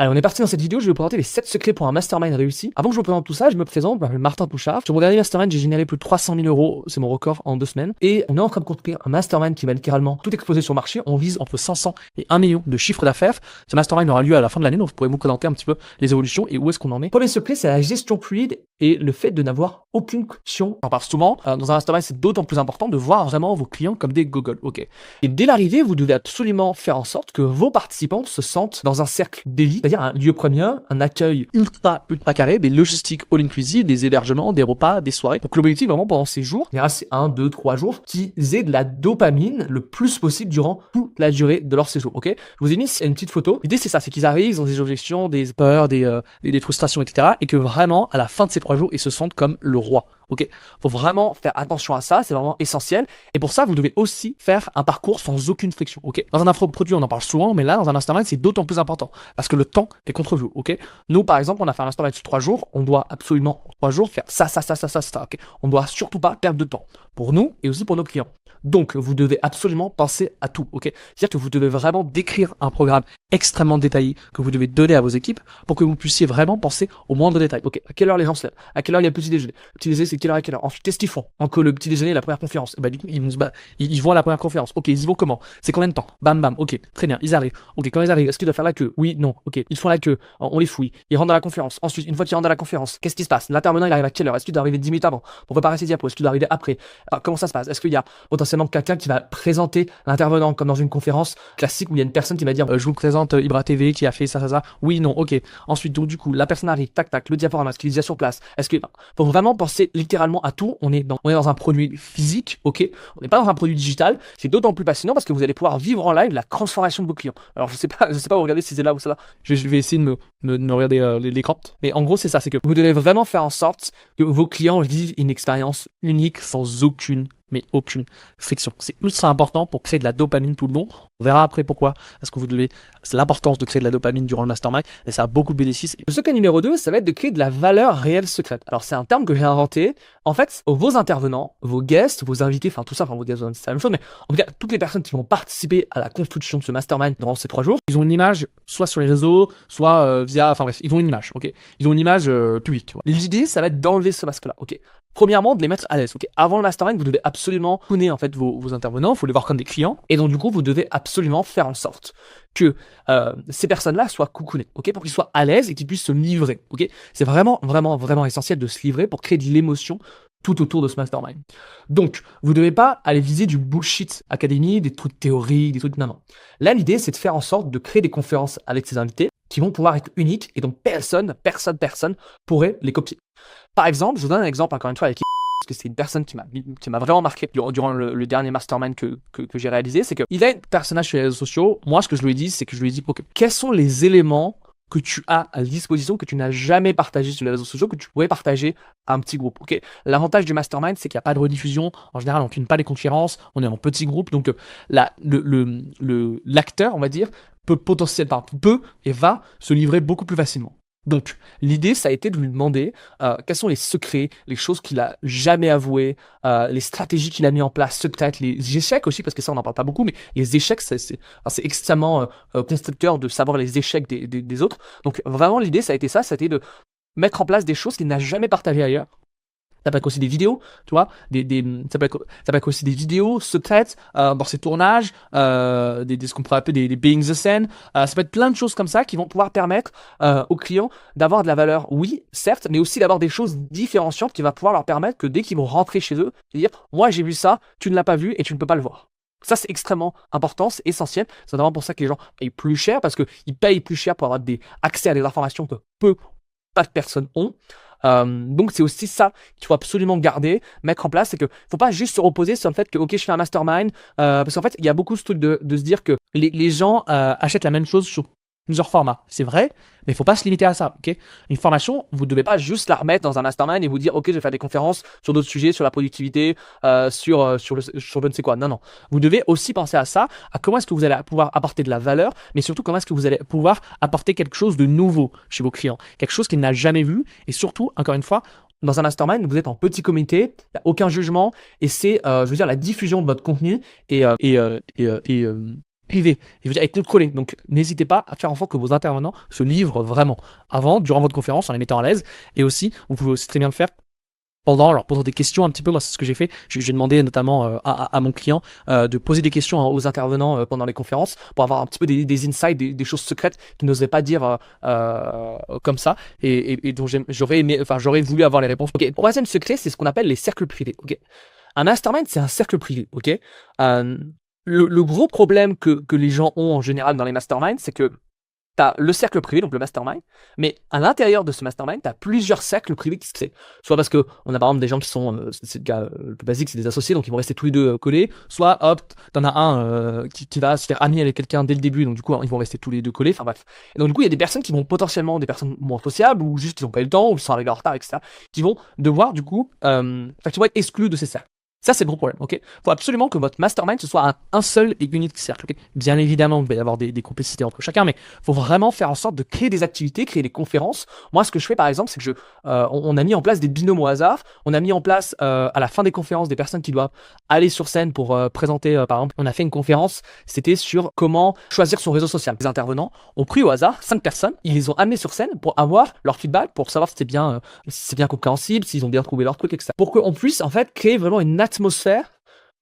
Allez, on est parti dans cette vidéo, je vais vous présenter les 7 secrets pour un mastermind réussi. Avant que je vous présente tout ça, je me présente, je m'appelle Martin Pouchard. Sur mon dernier mastermind, j'ai généré plus de 300 000 €, c'est mon record en 2 semaines. Et on est en train de construire un mastermind qui va littéralement tout exploser sur le marché. On vise entre 500 et 1 million de chiffre d'affaires. Ce mastermind aura lieu à la fin de l'année, donc vous pourrez vous présenter un petit peu les évolutions et où est-ce qu'on en est. Premier secret, c'est la gestion fluide et le fait de n'avoir aucune question. On parle souvent, dans un mastermind, c'est d'autant plus important de voir vraiment vos clients comme des gogoles. Ok. Et dès l'arrivée, vous devez absolument faire en sorte que vos participants se sentent dans un cercle d'élite, c'est-à-dire un lieu premier, un accueil ultra carré, des logistiques all inclusive, des hébergements, des repas, des soirées. Donc l'objectif vraiment pendant ces jours, c'est 1, 2, 3 jours, qu'ils aient de la dopamine le plus possible durant toute la durée de leur séjour. Ok. Je vous ai mis une petite photo. L'idée c'est ça, c'est qu'ils arrivent, ils ont des objections, des peurs, des frustrations, etc. Et que vraiment à la fin de ces 3 jours, ils se sentent comme le roi. Ok, faut vraiment faire attention à ça, c'est vraiment essentiel. Et pour ça, vous devez aussi faire un parcours sans aucune friction. Ok, dans un infoproduit, on en parle souvent, mais là, dans un mastermind, c'est d'autant plus important parce que le temps est contre vous. Ok, nous, par exemple, on a fait un mastermind sur 3 jours, on doit absolument 3 jours faire ça. Ok, on doit surtout pas perdre de temps pour nous et aussi pour nos clients. Donc, vous devez absolument penser à tout, ok? C'est-à-dire que vous devez vraiment décrire un programme extrêmement détaillé que vous devez donner à vos équipes pour que vous puissiez vraiment penser au moindre détail. Ok, à quelle heure les gens se lèvent? À quelle heure il y a le petit déjeuner? Le petit déjeuner, c'est quelle heure à quelle heure? Ensuite, qu'est-ce qu'ils font? Entre le petit déjeuner et la première conférence. Et bah, du coup, ils vont à la première conférence. Ok, ils y vont comment? C'est combien de temps? Bam, bam, ok, très bien, ils arrivent. Ok, quand ils arrivent, est-ce qu'ils doivent faire la queue? Oui, non, ok, ils font la queue, on les fouille, ils rentrent dans la conférence. Ensuite, une fois qu'ils rentrent dans la conférence, qu'est-ce qui se passe? L'intervenant, il arrive à quelle heure? Est-ce qu'il doit arriver 10 minutes avant pour préparer ses diapos? Est-ce qu'il doit arriver après? Alors, comment ça se passe? Est-ce qu'il y a potentiellement quelqu'un qui va présenter l'intervenant comme dans une conférence classique où il y a une personne qui va dire je vous présente Ibra TV qui a fait ça. Oui, non, ok. Ensuite, donc, du coup, la personne arrive, tac, le diaporama, est-ce qu'il est déjà sur place? Est-ce que faut vraiment penser littéralement à tout? On est dans un produit physique, ok? On n'est pas dans un produit digital. C'est d'autant plus passionnant parce que vous allez pouvoir vivre en live la transformation de vos clients. Alors, je sais pas, vous regardez si c'est là ou ça là. Je vais essayer de me regarder l'écran. Mais en gros, c'est ça, c'est que vous devez vraiment faire en sorte que vos clients vivent une expérience unique sans aucune friction. C'est ultra important pour créer de la dopamine tout le long. On verra après pourquoi. Parce que c'est l'importance de créer de la dopamine durant le mastermind et ça a beaucoup de bénéfices. Le secret numéro 2, ça va être de créer de la valeur réelle secrète. Alors, c'est un terme que j'ai inventé. En fait, vos intervenants, vos guests, vos invités, enfin tout ça, vos guests, c'est la même chose, mais en tout cas, toutes les personnes qui vont participer à la construction de ce mastermind durant ces 3 jours, ils ont une image, soit sur les réseaux, soit ils ont une image, ok? Ils ont une image publique, tu vois. L'idée, ça va être d'enlever ce masque-là, ok? Premièrement, de les mettre à l'aise, ok? Avant le mastermind, vous devez absolument connaître en fait vos intervenants, il faut les voir comme des clients, et donc du coup, vous devez absolument faire en sorte que ces personnes-là soient coucounées, ok? Pour qu'ils soient à l'aise et qu'ils puissent se livrer, ok? C'est vraiment essentiel de se livrer pour créer de l'émotion tout autour de ce mastermind. Donc, vous ne devez pas aller viser du bullshit académie, des trucs théoriques, des trucs... Non. Là, l'idée, c'est de faire en sorte de créer des conférences avec ces invités qui vont pouvoir être uniques et donc personne pourrait les copier. Par exemple, je vous donne un exemple encore une fois avec parce que c'est une personne qui m'a vraiment marqué durant le dernier mastermind que j'ai réalisé, c'est qu'il a un personnage sur les réseaux sociaux. Moi, ce que je lui ai dit, c'est que je lui ai dit, ok, quels sont les éléments que tu as à disposition, que tu n'as jamais partagé sur les réseaux sociaux, que tu pourrais partager à un petit groupe. Ok. L'avantage du mastermind, c'est qu'il n'y a pas de rediffusion. En général, on ne filme pas les conférences, on est en petit groupe, donc l'acteur, on va dire, peut et va se livrer beaucoup plus facilement. Donc, l'idée, ça a été de lui demander quels sont les secrets, les choses qu'il a jamais avouées, les stratégies qu'il a mis en place, peut-être les échecs aussi, parce que ça, on n'en parle pas beaucoup, mais les échecs, c'est extrêmement constructeur de savoir les échecs des autres. Donc, vraiment, l'idée, ça a été de mettre en place des choses qu'il n'a jamais partagées ailleurs. Ça peut être aussi des vidéos, tu vois, ça peut être aussi des vidéos secrètes dans ses tournages, ce qu'on pourrait appeler des behind the scene. Ça peut être plein de choses comme ça qui vont pouvoir permettre aux clients d'avoir de la valeur, oui, certes, mais aussi d'avoir des choses différenciantes qui va pouvoir leur permettre que dès qu'ils vont rentrer chez eux, de dire « Moi, j'ai vu ça, tu ne l'as pas vu et tu ne peux pas le voir ». Ça, c'est extrêmement important, c'est essentiel. C'est vraiment pour ça que les gens payent plus cher, parce qu'ils payent plus cher pour avoir accès à des informations que pas de personnes ont. Donc c'est aussi ça qu'il faut absolument garder, mettre en place, c'est que faut pas juste se reposer sur le fait que ok, je fais un mastermind, parce qu'en fait il y a beaucoup ce truc de se dire que les gens achètent la même chose sur plusieurs formats. C'est vrai, mais il faut pas se limiter à ça, ok? Une formation, vous ne devez pas juste la remettre dans un mastermind et vous dire, ok, je vais faire des conférences sur d'autres sujets, sur la productivité, sur je ne sais quoi. Non. Vous devez aussi penser à ça, à comment est-ce que vous allez pouvoir apporter de la valeur, mais surtout comment est-ce que vous allez pouvoir apporter quelque chose de nouveau chez vos clients, quelque chose qu'ils n'ont jamais vu, et surtout, encore une fois, dans un mastermind, vous êtes en petit comité, il n'y a aucun jugement, et c'est, la diffusion de votre contenu et privé. Il veut dire être collé. Donc, n'hésitez pas à faire en sorte que vos intervenants se livrent vraiment avant, durant votre conférence, en les mettant à l'aise. Et aussi, vous pouvez aussi très bien le faire en posant des questions un petit peu. Moi, c'est ce que j'ai fait. J'ai demandé notamment à mon client de poser des questions aux intervenants pendant les conférences pour avoir un petit peu des insights, des choses secrètes qu'ils n'osaient pas dire comme ça et dont j'aurais voulu avoir les réponses. Ok, troisième secret, c'est ce qu'on appelle les cercles privés. Ok, un mastermind, c'est un cercle privé. Ok, le gros problème que les gens ont en général dans les masterminds, c'est que tu as le cercle privé, donc le mastermind, mais à l'intérieur de ce mastermind, tu as plusieurs cercles privés qui se créent. Soit parce qu'on a par exemple des gens qui sont, c'est le cas le plus basique, c'est des associés, donc ils vont rester tous les deux collés, soit hop, t'en as un qui va se faire ami avec quelqu'un dès le début, donc du coup, ils vont rester tous les deux collés, enfin bref. Et donc du coup, il y a des personnes qui vont potentiellement, des personnes moins sociables, ou juste qui n'ont pas eu le temps, ou qui sont arrivés en retard, etc., qui vont devoir du coup, qui vont être exclus de ces cercles. Ça, c'est le gros problème, ok? Faut absolument que votre mastermind, ce soit un seul et unique cercle, ok? Bien évidemment, il va y avoir des complicités entre chacun, mais faut vraiment faire en sorte de créer des activités, créer des conférences. Moi, ce que je fais, par exemple, c'est que on a mis en place des binômes au hasard. On a mis en place, à la fin des conférences, des personnes qui doivent aller sur scène pour présenter, par exemple, on a fait une conférence, c'était sur comment choisir son réseau social. Les intervenants ont pris au hasard 5 personnes, ils les ont amenés sur scène pour avoir leur feedback, pour savoir si c'est bien compréhensible, s'ils ont bien trouvé leur truc, etc. Pour qu'on puisse, en fait, créer vraiment une atmosphère,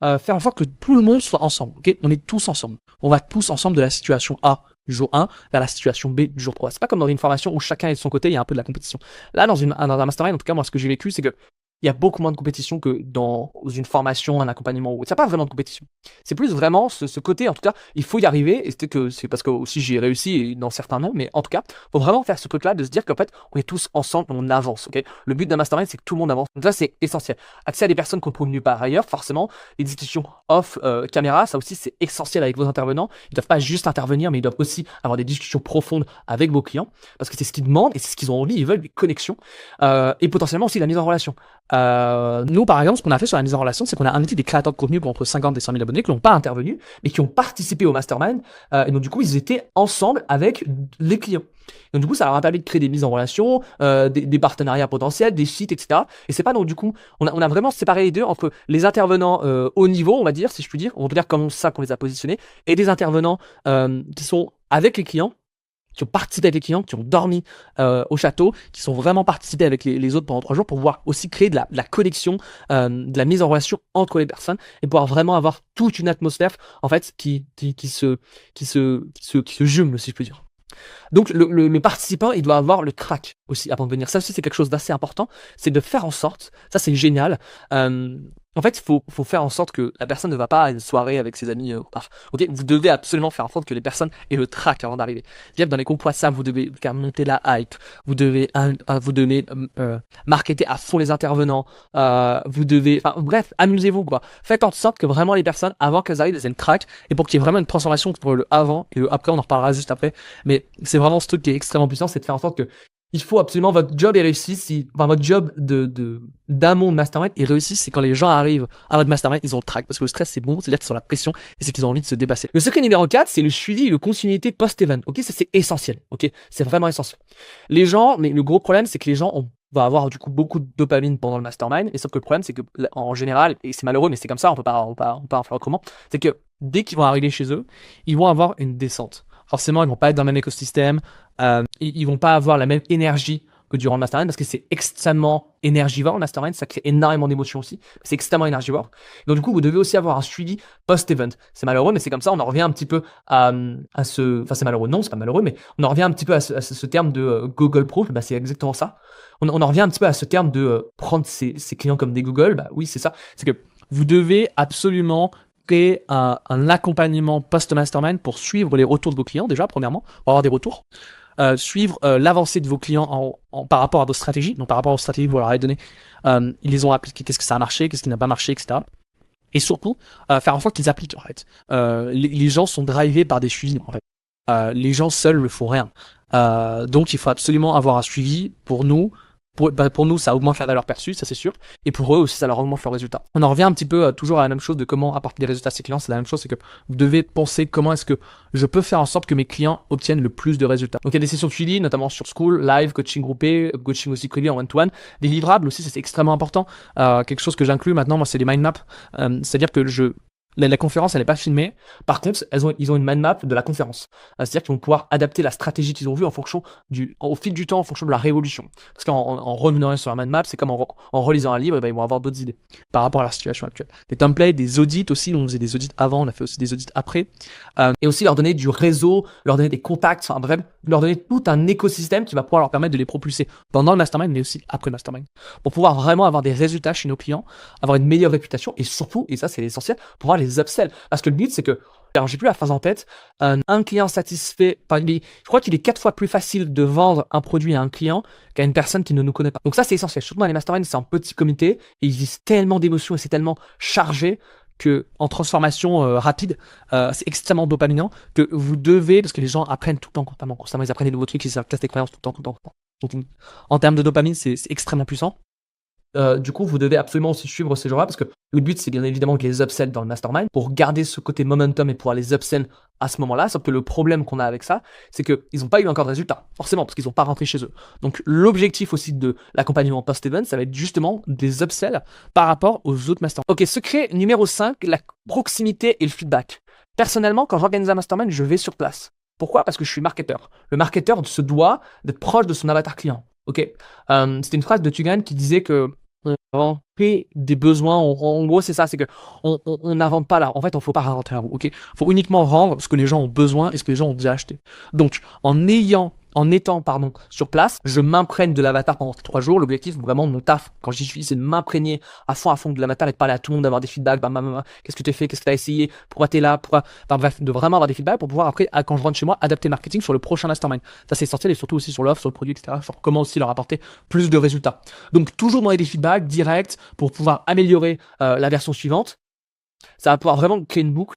faire en sorte que tout le monde soit ensemble. Ok, on est tous ensemble. On va tous ensemble de la situation A du jour 1 vers la situation B du jour 3. C'est pas comme dans une formation où chacun est de son côté, il y a un peu de la compétition. Là, dans un mastermind, en tout cas, moi, ce que j'ai vécu, c'est que il y a beaucoup moins de compétition que dans une formation, un accompagnement ou autre. Il n'y a pas vraiment de compétition. C'est plus vraiment ce côté, en tout cas, il faut y arriver. Et c'est parce que aussi j'ai réussi, et dans certains non, mais en tout cas, il faut vraiment faire ce truc-là de se dire qu'en fait, on est tous ensemble, on avance. Ok, le but d'un mastermind, c'est que tout le monde avance. Donc ça, c'est essentiel. Accès à des personnes qu'on trouve nulle part ailleurs, forcément. Les discussions off caméra, ça aussi, c'est essentiel avec vos intervenants. Ils ne doivent pas juste intervenir, mais ils doivent aussi avoir des discussions profondes avec vos clients parce que c'est ce qu'ils demandent et c'est ce qu'ils ont envie. Ils veulent des connexions et potentiellement aussi la mise en relation. Nous, par exemple, ce qu'on a fait sur la mise en relation, c'est qu'on a invité des créateurs de contenu qui ont entre 50 et 100 000 abonnés, qui n'ont pas intervenu, mais qui ont participé au mastermind. Et donc, du coup, ils étaient ensemble avec les clients. Donc, du coup, ça leur a permis de créer des mises en relation, des partenariats potentiels, des sites, etc. Et c'est pas donc, du coup, on a vraiment séparé les deux entre les intervenants haut niveau, on va dire, si je puis dire, on peut dire comme ça qu'on les a positionnés, et des intervenants qui sont avec les clients, qui ont participé avec les clients, qui ont dormi au château, qui sont vraiment participés avec les autres pendant 3 jours pour pouvoir aussi créer de la connexion, de la mise en relation entre les personnes et pouvoir vraiment avoir toute une atmosphère en fait qui se jume, si je peux dire. Donc le participant, il doit avoir le track aussi avant de venir. Ça aussi, c'est quelque chose d'assez important, c'est de faire en sorte, ça c'est génial, en fait, il faut faire en sorte que la personne ne va pas à une soirée avec ses amis. Ok, vous devez absolument faire en sorte que les personnes aient le track avant d'arriver. Dans les groupes WhatsApp, vous devez faire monter la hype. Vous devez marketer à fond les intervenants. Vous devez, bref, amusez-vous quoi. Faites en sorte que vraiment les personnes, avant qu'elles arrivent, elles aient le track et pour qu'il y ait vraiment une transformation pour le avant et le après. On en reparlera juste après. Mais c'est vraiment ce truc qui est extrêmement puissant, c'est de faire en sorte que il faut absolument votre job est réussi. Votre job d'amont de mastermind est réussi, c'est quand les gens arrivent à votre mastermind, ils ont le track. Parce que le stress, c'est bon, c'est-à-dire qu'ils sont la pression et c'est qu'ils ont envie de se dépasser. Le secret numéro 4, c'est le suivi et la continuité post-event. Ok, ça c'est essentiel. Ok, c'est vraiment essentiel. Les gens, mais le gros problème, c'est que les gens va avoir du coup beaucoup de dopamine pendant le mastermind. Et sauf que le problème, c'est que en général, et c'est malheureux, mais c'est comme ça, on peut pas en faire autrement, c'est que dès qu'ils vont arriver chez eux, ils vont avoir une descente. Forcément, ils vont pas être dans le même écosystème, ils vont pas avoir la même énergie que durant le mastermind parce que c'est extrêmement énergivore le mastermind, ça crée énormément d'émotions aussi, c'est extrêmement énergivore. Donc du coup, vous devez aussi avoir un suivi post-event. C'est malheureux, mais c'est comme ça, on en revient un petit peu à c'est malheureux, non, c'est pas malheureux, mais on en revient un petit peu à ce terme de Google Proof, c'est exactement ça. On en revient un petit peu à ce terme de prendre ses clients comme des Google, oui, c'est ça. C'est que vous devez absolument créer un accompagnement post-mastermind pour suivre les retours de vos clients, déjà, premièrement, pour avoir des retours. Suivre l'avancée de vos clients par rapport à vos stratégies, donc par rapport aux stratégies que vous leur avez données, ils les ont appliquées, qu'est-ce que ça a marché, qu'est-ce qui n'a pas marché, etc. Et surtout, faire en sorte qu'ils appliquent, en fait. Les gens sont drivés par des suivis, en fait. Les gens seuls ne font rien. Donc, il faut absolument avoir un suivi pour nous. Pour nous, ça augmente la valeur perçue, ça c'est sûr. Et pour eux aussi, ça leur augmente leurs résultats. On en revient un petit peu toujours à la même chose de comment apporter des résultats à ses clients. C'est la même chose, c'est que vous devez penser comment est-ce que je peux faire en sorte que mes clients obtiennent le plus de résultats. Donc il y a des sessions de suivi, notamment sur School, Live, coaching groupé, coaching aussi privé en one-to-one. Des livrables aussi, c'est extrêmement important. Quelque chose que j'inclus maintenant, moi, c'est les mind maps. C'est-à-dire que La conférence, elle n'est pas filmée. Par contre, ils ont une mind map de la conférence. C'est-à-dire qu'ils vont pouvoir adapter la stratégie qu'ils ont vue au fil du temps, en fonction de la révolution. Parce qu'en revenant sur la mind map, c'est comme en relisant un livre, ils vont avoir d'autres idées par rapport à la situation actuelle. Des templates, des audits aussi. On faisait des audits avant, on a fait aussi des audits après. Et aussi leur donner du réseau, leur donner des contacts, enfin bref, leur donner tout un écosystème qui va pouvoir leur permettre de les propulser pendant le mastermind, mais aussi après le mastermind. Pour pouvoir vraiment avoir des résultats chez nos clients, avoir une meilleure réputation et surtout, et ça c'est l'essentiel, pouvoir les upsell. Parce que le but c'est que, alors j'ai plus la phrase en tête, un client satisfait, je crois qu'il est 4 fois plus facile de vendre un produit à un client qu'à une personne qui ne nous connaît pas. Donc ça c'est essentiel, surtout dans les masterminds, c'est un petit comité et ils disent tellement d'émotions et c'est tellement chargé que en transformation rapide, c'est extrêmement dopaminant que vous devez, parce que les gens apprennent tout le temps constamment, ils apprennent des nouveaux trucs, ils savent tester des croyances tout le temps. Donc, en termes de dopamine, c'est extrêmement puissant. Du coup, vous devez absolument aussi suivre ces gens-là parce que le but, c'est bien évidemment de les upsell dans le mastermind pour garder ce côté momentum et pouvoir les upsell à ce moment-là. Sauf que le problème qu'on a avec ça, c'est qu'ils n'ont pas eu encore de résultats, forcément, parce qu'ils n'ont pas rentré chez eux. Donc, l'objectif aussi de l'accompagnement post-event, ça va être justement des upsells par rapport aux autres masterminds. Ok, secret numéro 5, la proximité et le feedback. Personnellement, quand j'organise un mastermind, je vais sur place. Pourquoi? Parce que je suis marketeur. Le marketeur se doit d'être proche de son avatar client. Ok, c'était une phrase de Tugan qui disait que on fait des besoins. En gros, c'est ça, c'est que on n'invente pas là. En fait, il ne faut pas réinventer la roue. Ok, faut uniquement vendre ce que les gens ont besoin et ce que les gens ont déjà acheté. Donc, en étant sur place, je m'imprègne de l'avatar pendant 3 jours. L'objectif, vraiment, mon taf, quand j'y suis, c'est de m'imprégner à fond de l'avatar et de parler à tout le monde, d'avoir des feedbacks. Qu'est-ce que tu as fait? Qu'est-ce que tu as essayé? Pourquoi tu es là? Bref, de vraiment avoir des feedbacks pour pouvoir après, quand je rentre chez moi, adapter le marketing sur le prochain mastermind. Ça, c'est essentiel et surtout aussi sur l'offre, sur le produit, etc. Sur comment aussi leur apporter plus de résultats. Donc, toujours demander des feedbacks directs pour pouvoir améliorer la version suivante. Ça va pouvoir vraiment créer une boucle.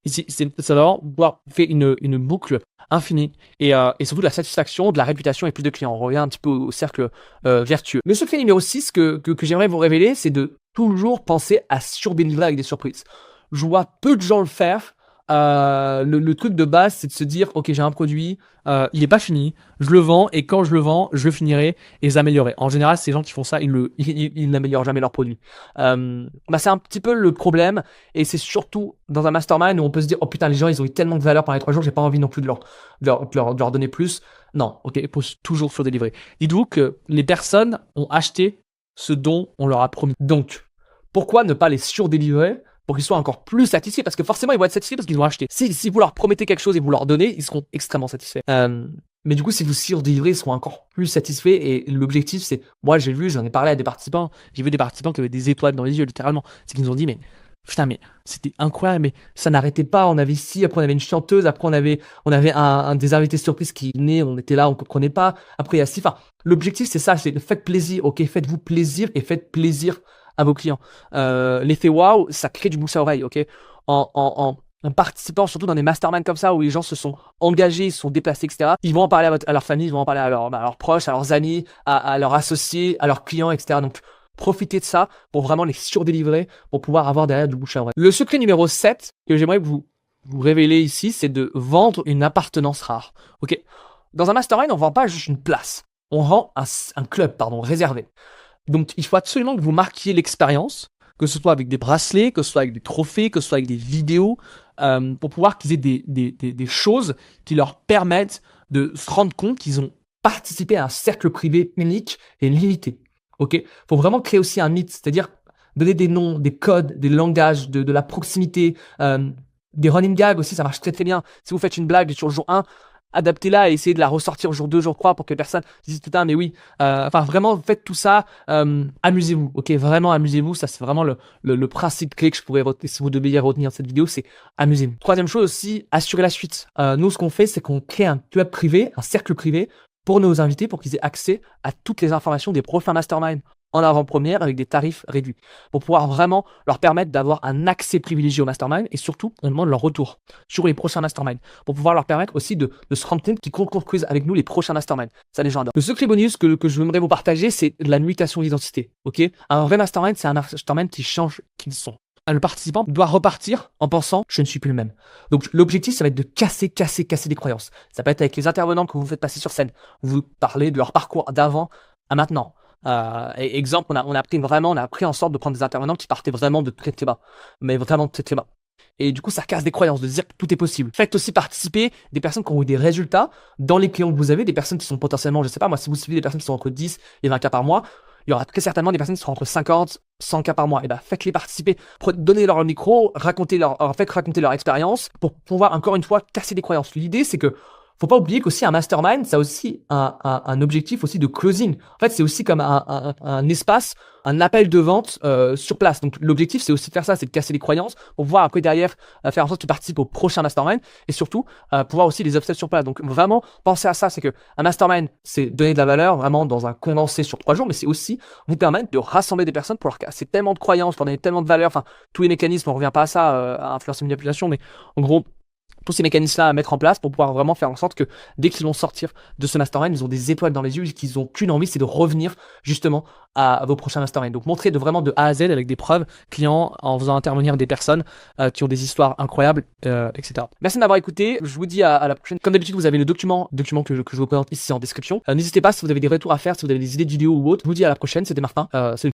Ici, ça va pouvoir faire une boucle infinie et surtout de la satisfaction, de la réputation et plus de clients. On revient un petit peu au cercle vertueux. Le secret numéro 6 que j'aimerais vous révéler, c'est de toujours penser à surdélivrer avec des surprises. Je vois peu de gens le faire. Le truc de base, c'est de se dire, ok, j'ai un produit, il n'est pas fini, je le vends, et quand je le vends, je le finirai et l'améliorer. En général, ces gens qui font ça, ils n'améliorent jamais leur produit. C'est un petit peu le problème, et c'est surtout dans un mastermind où on peut se dire, oh putain, les gens, ils ont eu tellement de valeur pendant les 3 jours, j'ai pas envie non plus de leur donner plus. Non, ok, il faut toujours surdélivrer. Dites-vous que les personnes ont acheté ce dont on leur a promis. Donc, pourquoi ne pas les surdélivrer pour qu'ils soient encore plus satisfaits? Parce que forcément, ils vont être satisfaits parce qu'ils ont acheté. Si vous leur promettez quelque chose et vous leur donnez, ils seront extrêmement satisfaits. Mais du coup, si vous surdélivrez, ils seront encore plus satisfaits. Et l'objectif, c'est, moi, j'en ai parlé à des participants. J'ai vu des participants qui avaient des étoiles dans les yeux, littéralement. C'est qu'ils nous ont dit, mais putain, mais c'était incroyable, mais ça n'arrêtait pas. On avait ici, après on avait une chanteuse, après on avait un des invités surprises qui venait, on était là, on comprenait pas. Après il y a enfin, l'objectif c'est ça, c'est faites plaisir, ok, faites-vous plaisir et faites plaisir à vos clients. L'effet waouh, ça crée du bouche à oreille, ok. En participant surtout dans des masterminds comme ça où les gens se sont engagés, se sont déplacés, etc. Ils vont en parler à leur famille, ils vont en parler à leurs proches, à leurs amis, à leurs associés, à leurs clients, etc. Donc profitez de ça pour vraiment les surdélivrer pour pouvoir avoir derrière du bouche à oreille. Le secret numéro 7 que j'aimerais vous révéler ici, c'est de vendre une appartenance rare. Ok. Dans un mastermind, on ne vend pas juste une place, on vend un club, réservé. Donc, il faut absolument que vous marquiez l'expérience, que ce soit avec des bracelets, que ce soit avec des trophées, que ce soit avec des vidéos, pour pouvoir qu'ils aient des choses qui leur permettent de se rendre compte qu'ils ont participé à un cercle privé unique et limité. Ok, faut vraiment créer aussi un mythe, c'est-à-dire donner des noms, des codes, des langages, de la proximité, des running gags aussi, ça marche très très bien. Si vous faites une blague sur le jour 1, adaptez-la et essayez de la ressortir au jour 2, jour 3 pour que personne dise putain mais oui. Vraiment faites tout ça, amusez-vous, ok, vraiment amusez-vous, ça c'est vraiment le principe clé que je pourrais retenir, si vous deviez retenir cette vidéo, c'est amusez-vous. Troisième chose aussi, assurez la suite. Nous ce qu'on fait c'est qu'on crée un club privé, un cercle privé pour nos invités pour qu'ils aient accès à toutes les informations des prochains masterminds en avant-première avec des tarifs réduits pour pouvoir vraiment leur permettre d'avoir un accès privilégié au mastermind et surtout on demande leur retour sur les prochains masterminds pour pouvoir leur permettre aussi de se rendre compte qu'ils construisent avec nous les prochains masterminds. Ça les gens adorent. Le secret bonus que je voudrais vous partager, c'est la mutation d'identité. Ok, un vrai mastermind, c'est un mastermind qui change qui ils sont. Le participant doit repartir en pensant je ne suis plus le même. Donc l'objectif ça va être de casser des croyances. Ça peut être avec les intervenants que vous faites passer sur scène. Vous parlez de leur parcours d'avant à maintenant. Exemple, on a pris en sorte de prendre des intervenants qui partaient vraiment de très très bas, mais vraiment de très très bas. Et du coup, ça casse des croyances de se dire que tout est possible. Faites aussi participer des personnes qui ont eu des résultats dans les clients que vous avez, des personnes qui sont potentiellement, je sais pas moi, si vous suivez des personnes qui sont entre 10 et 20 cas par mois, il y aura très certainement des personnes qui seront entre 50, 100 cas par mois. Et ben, faites-les participer, donnez-leur un micro, racontez leur expérience pour pouvoir, encore une fois, casser des croyances. L'idée, c'est que faut pas oublier qu'aussi un mastermind, ça a aussi un objectif aussi de closing. En fait, c'est aussi comme un espace, un appel de vente sur place. Donc, l'objectif, c'est aussi de faire ça, c'est de casser les croyances pour pouvoir après derrière faire en sorte que tu participes au prochain mastermind et surtout pouvoir aussi les obstacles sur place. Donc, vraiment, penser à ça, c'est que un mastermind, c'est donner de la valeur vraiment dans un condensé sur 3 jours, mais c'est aussi vous permettre de rassembler des personnes pour leur casser tellement de croyances, pour donner tellement de valeur. Enfin, tous les mécanismes, on revient pas à ça, à influence et manipulation, mais en gros, tous ces mécanismes-là à mettre en place pour pouvoir vraiment faire en sorte que dès qu'ils vont sortir de ce mastermind, ils ont des étoiles dans les yeux et qu'ils n'ont qu'une envie, c'est de revenir justement à vos prochains masterminds. Donc montrer vraiment de A à Z avec des preuves clients en faisant intervenir des personnes qui ont des histoires incroyables, etc. Merci de m'avoir écouté. Je vous dis à la prochaine. Comme d'habitude, vous avez le document que je vous présente ici en description. N'hésitez pas si vous avez des retours à faire, si vous avez des idées de vidéos ou autres. Je vous dis à la prochaine. C'était Martin. Salut.